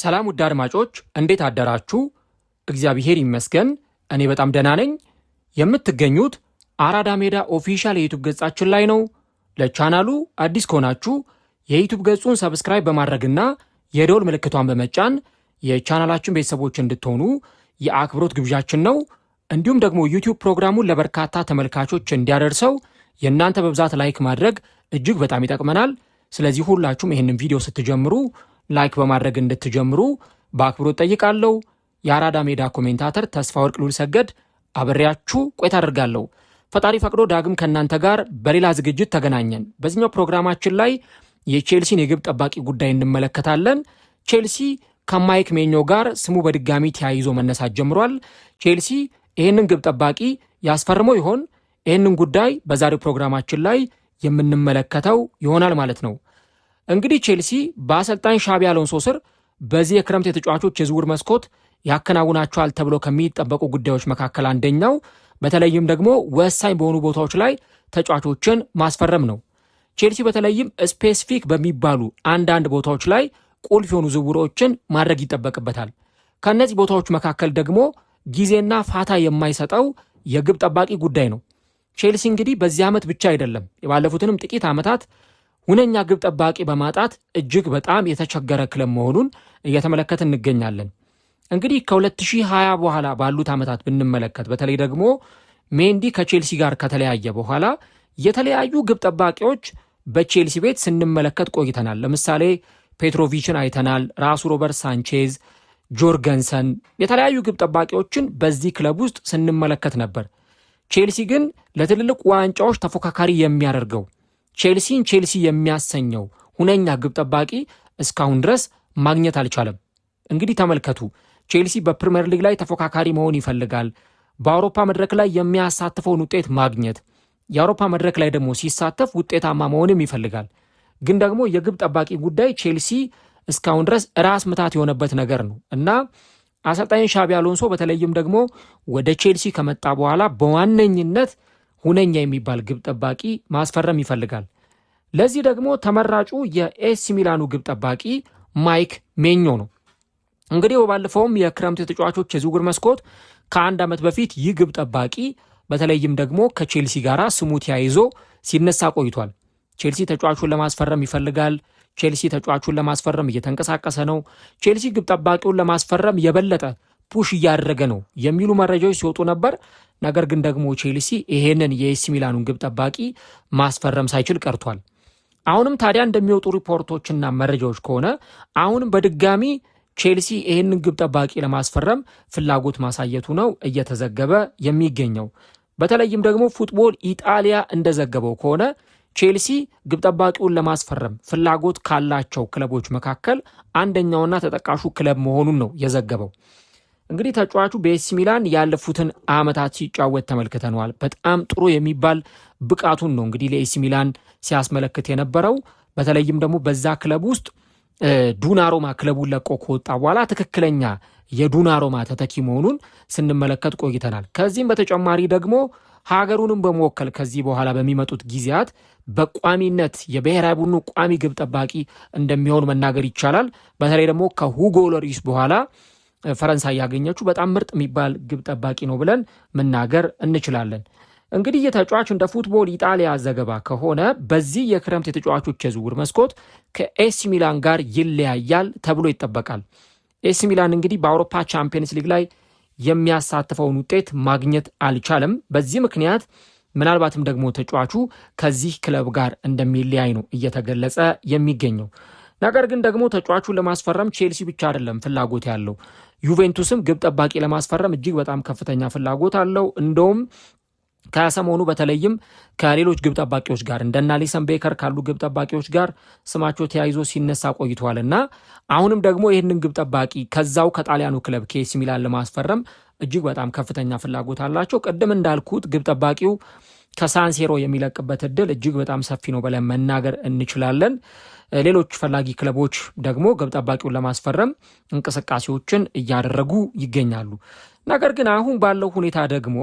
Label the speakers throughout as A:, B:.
A: ሰላም ውድ አድማጮች እንዴት አደራችሁ? እግዚአብሔር ይመስገን እኔ በጣም ደህና ነኝ። የምትገኙት አራዳ ሜዳ ኦፊሻል የዩቲዩብ ገጻችን ላይ ነው። ለቻናሉ አዲስ ከሆናችሁ የዩቲዩብ ገጹን ሰብስክራይብ በማድረግና የደወል ምልክቷን በመጫን የቻናላችን ቤተሰቦች እንድትሆኑ የአክብሮት ግብዣችን ነው። እንዲሁም ደግሞ ዩቲዩብ ፕሮግራሙን ለበርካታ ተመልካቾች እንዲያደርሰው የእናንተ በብዛት ላይክ ማድረግ እጅግ በጣም ይጠቅመናል። ስለዚህ ሁላችሁም ይህንን ቪዲዮ ስትጀምሩ ላይክ በማድረግ እንድትጀምሩ በአክብሮት ጠይቃለሁ። የአራዳ ሜዳ ኮሜንታተር ተስፋ ወርቅ ሉል ሰገድ አብሬያችሁ ቆይታ አደርጋለሁ። ፈጣሪ ፈቅዶ ዳግም ከእናንተ ጋር በሌላ ዝግጅት ተገናኘን። በዚህኛው ፕሮግራማችን ላይ የቼልሲን የግብ ጠባቂ ጉዳይ እንመለከታለን። ቼልሲ ከማይክ ሜኞ ጋር ስሙ በድጋሚ ተያይዞ መነሳት ጀምሯል። ቼልሲ ይህንን ግብ ጠባቂ ያስፈርመው ይሆን? ይህንን ጉዳይ በዛሬው ፕሮግራማችን ላይ የምንመለከተው ይሆናል ማለት ነው። እንግዲህ ቼልሲ በአሰልጣኝ ሻቢ አሎንሶ ስር በዚህ የክረምት የተጫዋቾች የዝውውር መስኮት ያከናውናቸዋል ተብሎ ከሚጠበቁ ጉዳዮች መካከል አንደኛው በተለይም ደግሞ ወሳኝ በሆኑ ቦታዎች ላይ ተጫዋቾችን ማስፈረም ነው። ቼልሲ በተለይም ስፔሲፊክ በሚባሉ አንዳንድ ቦታዎች ላይ ቁልፍ የሆኑ ዝውውሮችን ማድረግ ይጠበቅበታል። ከእነዚህ ቦታዎች መካከል ደግሞ ጊዜና ፋታ የማይሰጠው የግብ ጠባቂ ጉዳይ ነው። ቼልሲ እንግዲህ በዚህ ዓመት ብቻ አይደለም የባለፉትንም ጥቂት ዓመታት ሁነኛ ግብ ጠባቂ በማጣት እጅግ በጣም የተቸገረ ክለብ መሆኑን እየተመለከት እንገኛለን። እንግዲህ ከ2020 በኋላ ባሉት ዓመታት ብንመለከት በተለይ ደግሞ ሜንዲ ከቼልሲ ጋር ከተለያየ በኋላ የተለያዩ ግብ ጠባቂዎች በቼልሲ ቤት ስንመለከት ቆይተናል። ለምሳሌ ፔትሮቪችን አይተናል፣ ራሱ ሮበርት ሳንቼዝ፣ ጆርገንሰን የተለያዩ ግብ ጠባቂዎችን በዚህ ክለብ ውስጥ ስንመለከት ነበር። ቼልሲ ግን ለትልልቅ ዋንጫዎች ተፎካካሪ የሚያደርገው ቼልሲን ቼልሲ የሚያሰኘው ሁነኛ ግብ ጠባቂ እስካሁን ድረስ ማግኘት አልቻለም። እንግዲህ ተመልከቱ፣ ቼልሲ በፕሪሚየር ሊግ ላይ ተፎካካሪ መሆን ይፈልጋል። በአውሮፓ መድረክ ላይ የሚያሳትፈውን ውጤት ማግኘት፣ የአውሮፓ መድረክ ላይ ደግሞ ሲሳተፍ ውጤታማ መሆንም ይፈልጋል። ግን ደግሞ የግብ ጠባቂ ጉዳይ ቼልሲ እስካሁን ድረስ ራስ ምታት የሆነበት ነገር ነው እና አሰልጣኝ ሻቢ አሎንሶ በተለይም ደግሞ ወደ ቼልሲ ከመጣ በኋላ በዋነኝነት ሁነኛ የሚባል ግብ ጠባቂ ማስፈረም ይፈልጋል። ለዚህ ደግሞ ተመራጩ የኤሲ ሚላኑ ግብ ጠባቂ ማይክ ሜኞ ነው። እንግዲህ ባለፈውም የክረምት የተጫዋቾች የዝውውር መስኮት ከአንድ ዓመት በፊት ይህ ግብ ጠባቂ በተለይም ደግሞ ከቼልሲ ጋር ስሙ ተያይዞ ሲነሳ ቆይቷል። ቼልሲ ተጫዋቹን ለማስፈረም ይፈልጋል። ቼልሲ ተጫዋቹን ለማስፈረም እየተንቀሳቀሰ ነው። ቼልሲ ግብ ጠባቂውን ለማስፈረም የበለጠ ፑሽ እያደረገ ነው የሚሉ መረጃዎች ሲወጡ ነበር። ነገር ግን ደግሞ ቼልሲ ይሄንን የኤሲ ሚላኑን ግብ ጠባቂ ማስፈረም ሳይችል ቀርቷል። አሁንም ታዲያ እንደሚወጡ ሪፖርቶችና መረጃዎች ከሆነ አሁንም በድጋሚ ቼልሲ ይሄንን ግብ ጠባቂ ለማስፈረም ፍላጎት ማሳየቱ ነው እየተዘገበ የሚገኘው። በተለይም ደግሞ ፉትቦል ኢጣሊያ እንደዘገበው ከሆነ ቼልሲ ግብ ጠባቂውን ለማስፈረም ፍላጎት ካላቸው ክለቦች መካከል አንደኛውና ተጠቃሹ ክለብ መሆኑን ነው የዘገበው። እንግዲህ ተጫዋቹ በኤሲ ሚላን ያለፉትን ዓመታት ሲጫወት ተመልክተነዋል። በጣም ጥሩ የሚባል ብቃቱን ነው እንግዲህ ለኤሲ ሚላን ሲያስመለክት የነበረው። በተለይም ደግሞ በዛ ክለብ ውስጥ ዱናሮማ ክለቡን ለቆ ከወጣ በኋላ ትክክለኛ የዱናሮማ ተተኪ መሆኑን ስንመለከት ቆይተናል። ከዚህም በተጨማሪ ደግሞ ሀገሩንም በመወከል ከዚህ በኋላ በሚመጡት ጊዜያት በቋሚነት የብሔራዊ ቡድኑ ቋሚ ግብ ጠባቂ እንደሚሆን መናገር ይቻላል። በተለይ ደግሞ ከሁጎ ሎሪስ በኋላ ፈረንሳይ ያገኘችው በጣም ምርጥ የሚባል ግብ ጠባቂ ነው ብለን መናገር እንችላለን። እንግዲህ የተጫዋች እንደ ፉትቦል ኢጣሊያ ዘገባ ከሆነ በዚህ የክረምት የተጫዋቾች የዝውውር መስኮት ከኤሲ ሚላን ጋር ይለያያል ተብሎ ይጠበቃል። ኤሲ ሚላን እንግዲህ በአውሮፓ ቻምፒየንስ ሊግ ላይ የሚያሳትፈውን ውጤት ማግኘት አልቻለም። በዚህ ምክንያት ምናልባትም ደግሞ ተጫዋቹ ከዚህ ክለብ ጋር እንደሚለያይ ነው እየተገለጸ የሚገኘው። ነገር ግን ደግሞ ተጫዋቹን ለማስፈረም ቼልሲ ብቻ አይደለም ፍላጎት ያለው፣ ዩቬንቱስም ግብ ጠባቂ ለማስፈረም እጅግ በጣም ከፍተኛ ፍላጎት አለው። እንደውም ከሰሞኑ በተለይም ከሌሎች ግብ ጠባቂዎች ጋር እንደና አሊሰን ቤከር ካሉ ግብ ጠባቂዎች ጋር ስማቸው ተያይዞ ሲነሳ ቆይቷልና አሁንም ደግሞ ይህንን ግብ ጠባቂ ከዛው ከጣሊያኑ ክለብ ከኤሲ ሚላን ለማስፈረም እጅግ በጣም ከፍተኛ ፍላጎት አላቸው። ቅድም እንዳልኩት ግብ ጠባቂው ከሳንሴሮ የሚለቅበት እድል እጅግ በጣም ሰፊ ነው ብለን መናገር እንችላለን። ሌሎች ፈላጊ ክለቦች ደግሞ ግብ ጠባቂውን ለማስፈረም እንቅስቃሴዎችን እያደረጉ ይገኛሉ። ነገር ግን አሁን ባለው ሁኔታ ደግሞ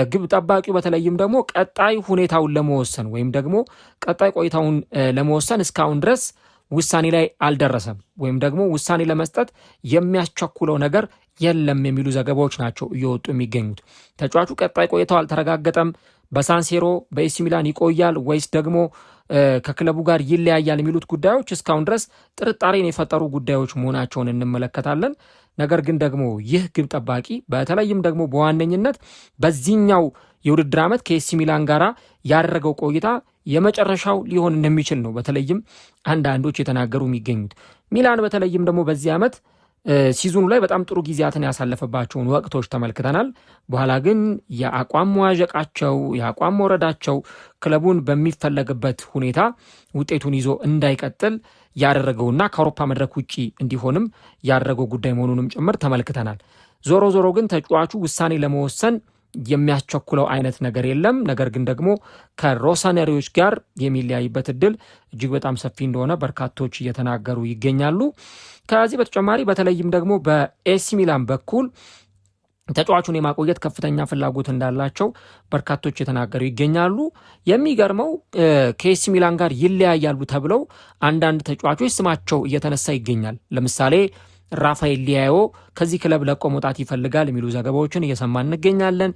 A: ግብ ጠባቂው በተለይም ደግሞ ቀጣይ ሁኔታውን ለመወሰን ወይም ደግሞ ቀጣይ ቆይታውን ለመወሰን እስካሁን ድረስ ውሳኔ ላይ አልደረሰም ወይም ደግሞ ውሳኔ ለመስጠት የሚያስቸኩለው ነገር የለም የሚሉ ዘገባዎች ናቸው እየወጡ የሚገኙት። ተጫዋቹ ቀጣይ ቆይታው አልተረጋገጠም። በሳንሴሮ በኤሲ ሚላን ይቆያል ወይስ ደግሞ ከክለቡ ጋር ይለያያል የሚሉት ጉዳዮች እስካሁን ድረስ ጥርጣሬን የፈጠሩ ጉዳዮች መሆናቸውን እንመለከታለን። ነገር ግን ደግሞ ይህ ግብ ጠባቂ በተለይም ደግሞ በዋነኝነት በዚህኛው የውድድር ዓመት ከኤሲ ሚላን ጋር ያደረገው ቆይታ የመጨረሻው ሊሆን እንደሚችል ነው በተለይም አንዳንዶች የተናገሩ የሚገኙት። ሚላን በተለይም ደግሞ በዚህ ዓመት ሲዝኑ ላይ በጣም ጥሩ ጊዜያትን ያሳለፈባቸውን ወቅቶች ተመልክተናል። በኋላ ግን የአቋም መዋዠቃቸው የአቋም መውረዳቸው ክለቡን በሚፈለግበት ሁኔታ ውጤቱን ይዞ እንዳይቀጥል ያደረገውና ከአውሮፓ መድረክ ውጪ እንዲሆንም ያደረገው ጉዳይ መሆኑንም ጭምር ተመልክተናል። ዞሮ ዞሮ ግን ተጫዋቹ ውሳኔ ለመወሰን የሚያስቸኩለው አይነት ነገር የለም። ነገር ግን ደግሞ ከሮሰነሪዎች ጋር የሚለያይበት እድል እጅግ በጣም ሰፊ እንደሆነ በርካቶች እየተናገሩ ይገኛሉ። ከዚህ በተጨማሪ በተለይም ደግሞ በኤሲ ሚላን በኩል ተጫዋቹን የማቆየት ከፍተኛ ፍላጎት እንዳላቸው በርካቶች የተናገሩ ይገኛሉ። የሚገርመው ከኤሲ ሚላን ጋር ይለያያሉ ተብለው አንዳንድ ተጫዋቾች ስማቸው እየተነሳ ይገኛል። ለምሳሌ ራፋኤል ሊያዮ ከዚህ ክለብ ለቆ መውጣት ይፈልጋል የሚሉ ዘገባዎችን እየሰማን እንገኛለን።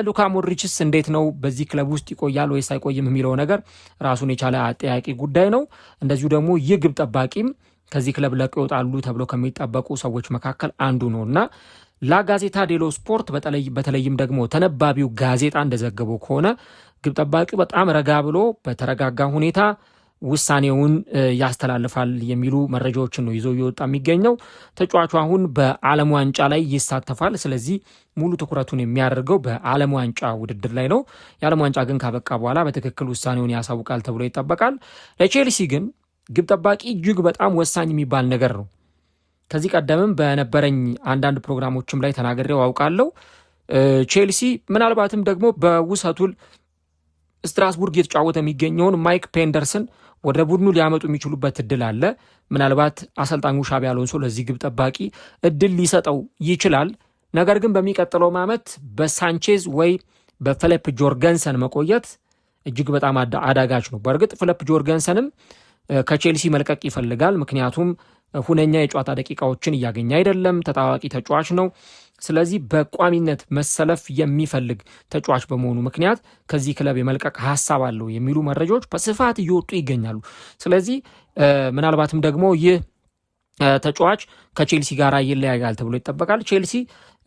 A: ሉካ ሞድሪችስ እንዴት ነው በዚህ ክለብ ውስጥ ይቆያል ወይስ አይቆይም የሚለው ነገር ራሱን የቻለ አጠያቂ ጉዳይ ነው። እንደዚሁ ደግሞ ይህ ግብ ጠባቂም ከዚህ ክለብ ለቆ ይወጣሉ ተብሎ ከሚጠበቁ ሰዎች መካከል አንዱ ነው እና ላጋዜታ ዴሎ ስፖርት በተለይም ደግሞ ተነባቢው ጋዜጣ እንደዘገበው ከሆነ ግብ ጠባቂው በጣም ረጋ ብሎ በተረጋጋ ሁኔታ ውሳኔውን ያስተላልፋል የሚሉ መረጃዎችን ነው ይዞ እየወጣ የሚገኘው። ተጫዋቹ አሁን በዓለም ዋንጫ ላይ ይሳተፋል። ስለዚህ ሙሉ ትኩረቱን የሚያደርገው በዓለም ዋንጫ ውድድር ላይ ነው። የዓለም ዋንጫ ግን ካበቃ በኋላ በትክክል ውሳኔውን ያሳውቃል ተብሎ ይጠበቃል። ለቼልሲ ግን ግብ ጠባቂ እጅግ በጣም ወሳኝ የሚባል ነገር ነው። ከዚህ ቀደምም በነበረኝ አንዳንድ ፕሮግራሞችም ላይ ተናግሬው አውቃለሁ። ቼልሲ ምናልባትም ደግሞ በውሰቱል ስትራስቡርግ የተጫወተ የሚገኘውን ማይክ ፔንደርስን ወደ ቡድኑ ሊያመጡ የሚችሉበት እድል አለ። ምናልባት አሰልጣኙ ሻቢ አሎንሶ ለዚህ ግብ ጠባቂ እድል ሊሰጠው ይችላል። ነገር ግን በሚቀጥለው ዓመት በሳንቼዝ ወይ በፊሊፕ ጆርገንሰን መቆየት እጅግ በጣም አዳጋች ነው። በእርግጥ ፊሊፕ ጆርገንሰንም ከቼልሲ መልቀቅ ይፈልጋል። ምክንያቱም ሁነኛ የጨዋታ ደቂቃዎችን እያገኘ አይደለም። ተጣዋቂ ተጫዋች ነው። ስለዚህ በቋሚነት መሰለፍ የሚፈልግ ተጫዋች በመሆኑ ምክንያት ከዚህ ክለብ የመልቀቅ ሀሳብ አለው የሚሉ መረጃዎች በስፋት እየወጡ ይገኛሉ። ስለዚህ ምናልባትም ደግሞ ይህ ተጫዋች ከቼልሲ ጋር ይለያያል ተብሎ ይጠበቃል። ቼልሲ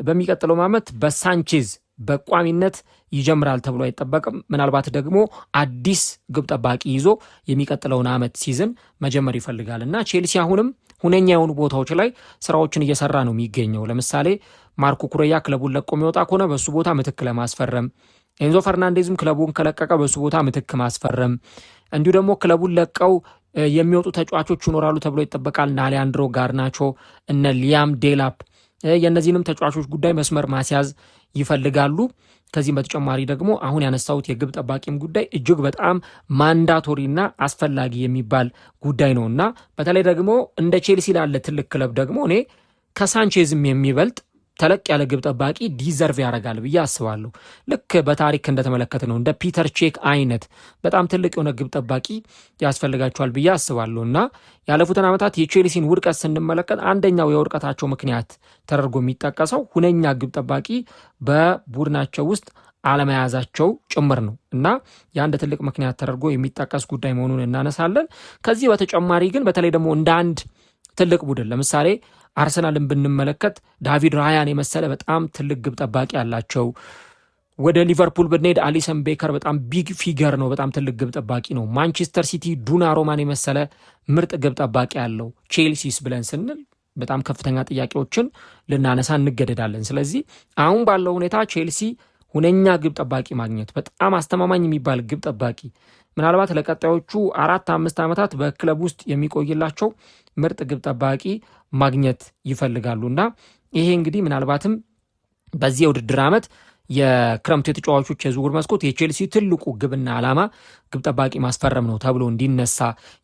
A: በሚቀጥለው ዓመት በሳንቼዝ በቋሚነት ይጀምራል ተብሎ አይጠበቅም። ምናልባት ደግሞ አዲስ ግብ ጠባቂ ይዞ የሚቀጥለውን ዓመት ሲዝን መጀመር ይፈልጋል እና ቼልሲ አሁንም ሁነኛ የሆኑ ቦታዎች ላይ ስራዎችን እየሰራ ነው የሚገኘው። ለምሳሌ ማርኮ ኩሬያ ክለቡን ለቆ የሚወጣ ከሆነ በሱ ቦታ ምትክ ለማስፈረም፣ ኤንዞ ፈርናንዴዝም ክለቡን ከለቀቀ በሱ ቦታ ምትክ ማስፈረም፣ እንዲሁ ደግሞ ክለቡን ለቀው የሚወጡ ተጫዋቾች ይኖራሉ ተብሎ ይጠበቃል። እነ አሊያንድሮ ጋርናቾ፣ እነ ሊያም ዴላፕ የእነዚህንም ተጫዋቾች ጉዳይ መስመር ማስያዝ ይፈልጋሉ። ከዚህም በተጨማሪ ደግሞ አሁን ያነሳሁት የግብ ጠባቂም ጉዳይ እጅግ በጣም ማንዳቶሪና አስፈላጊ የሚባል ጉዳይ ነው እና በተለይ ደግሞ እንደ ቼልሲ ላለ ትልቅ ክለብ ደግሞ እኔ ከሳንቼዝም የሚበልጥ ተለቅ ያለ ግብ ጠባቂ ዲዘርቭ ያደርጋል ብዬ አስባለሁ። ልክ በታሪክ እንደተመለከተ ነው እንደ ፒተር ቼክ አይነት በጣም ትልቅ የሆነ ግብ ጠባቂ ያስፈልጋቸዋል ብዬ አስባለሁ እና ያለፉትን ዓመታት የቼልሲን ውድቀት ስንመለከት አንደኛው የውድቀታቸው ምክንያት ተደርጎ የሚጠቀሰው ሁነኛ ግብ ጠባቂ በቡድናቸው ውስጥ አለመያዛቸው ጭምር ነው እና የአንድ ትልቅ ምክንያት ተደርጎ የሚጠቀስ ጉዳይ መሆኑን እናነሳለን። ከዚህ በተጨማሪ ግን በተለይ ደግሞ እንደ አንድ ትልቅ ቡድን ለምሳሌ አርሰናልን ብንመለከት ዳቪድ ራያን የመሰለ በጣም ትልቅ ግብ ጠባቂ አላቸው። ወደ ሊቨርፑል ብንሄድ አሊሰን ቤከር በጣም ቢግ ፊገር ነው፣ በጣም ትልቅ ግብ ጠባቂ ነው። ማንቸስተር ሲቲ ዱናሩማን የመሰለ ምርጥ ግብ ጠባቂ አለው። ቼልሲስ ብለን ስንል በጣም ከፍተኛ ጥያቄዎችን ልናነሳ እንገደዳለን። ስለዚህ አሁን ባለው ሁኔታ ቼልሲ ሁነኛ ግብ ጠባቂ ማግኘት በጣም አስተማማኝ የሚባል ግብ ጠባቂ ምናልባት ለቀጣዮቹ 4-5 ዓመታት በክለብ ውስጥ የሚቆይላቸው ምርጥ ግብ ጠባቂ ማግኘት ይፈልጋሉና ይሄ እንግዲህ ምናልባትም በዚህ የውድድር ዓመት የክረምቱ የተጫዋቾች የዝውውር መስኮት የቼልሲ ትልቁ ግብና ዓላማ ግብ ጠባቂ ማስፈረም ነው ተብሎ እንዲነሳ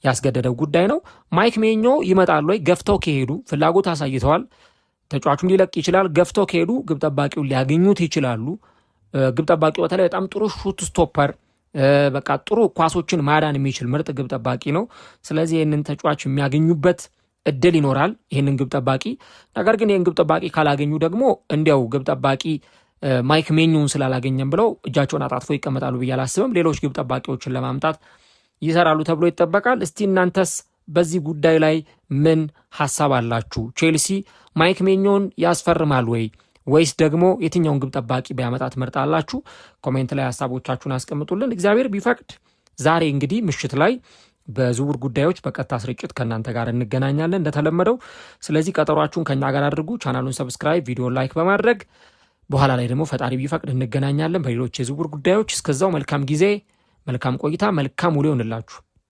A: ያስገደደው ጉዳይ ነው። ማይክ ሜኞ ይመጣሉ ወይ? ገፍተው ከሄዱ ፍላጎት አሳይተዋል። ተጫዋቹም ሊለቅ ይችላል። ገፍተው ከሄዱ ግብ ጠባቂውን ሊያገኙት ይችላሉ። ግብ ጠባቂው በተለይ በጣም ጥሩ ሹት ስቶፐር በቃ ጥሩ ኳሶችን ማዳን የሚችል ምርጥ ግብ ጠባቂ ነው። ስለዚህ ይህንን ተጫዋች የሚያገኙበት እድል ይኖራል፣ ይህንን ግብ ጠባቂ። ነገር ግን ይህን ግብ ጠባቂ ካላገኙ ደግሞ እንዲያው ግብ ጠባቂ ማይክ ሜኞን ስላላገኘም ብለው እጃቸውን አጣጥፎ ይቀመጣሉ ብዬ አላስብም። ሌሎች ግብ ጠባቂዎችን ለማምጣት ይሰራሉ ተብሎ ይጠበቃል። እስቲ እናንተስ በዚህ ጉዳይ ላይ ምን ሀሳብ አላችሁ? ቼልሲ ማይክ ሜኞን ያስፈርማል ወይስ ደግሞ የትኛውን ግብ ጠባቂ ቢያመጣ ትመርጣላችሁ? ኮሜንት ላይ ሀሳቦቻችሁን አስቀምጡልን። እግዚአብሔር ቢፈቅድ ዛሬ እንግዲህ ምሽት ላይ በዝውውር ጉዳዮች በቀጥታ ስርጭት ከእናንተ ጋር እንገናኛለን እንደተለመደው። ስለዚህ ቀጠሯችሁን ከኛ ጋር አድርጉ። ቻናሉን ሰብስክራይብ፣ ቪዲዮን ላይክ በማድረግ በኋላ ላይ ደግሞ ፈጣሪ ቢፈቅድ እንገናኛለን በሌሎች የዝውውር ጉዳዮች። እስከዛው መልካም ጊዜ፣ መልካም ቆይታ፣ መልካም ውሎ ይሆንላችሁ።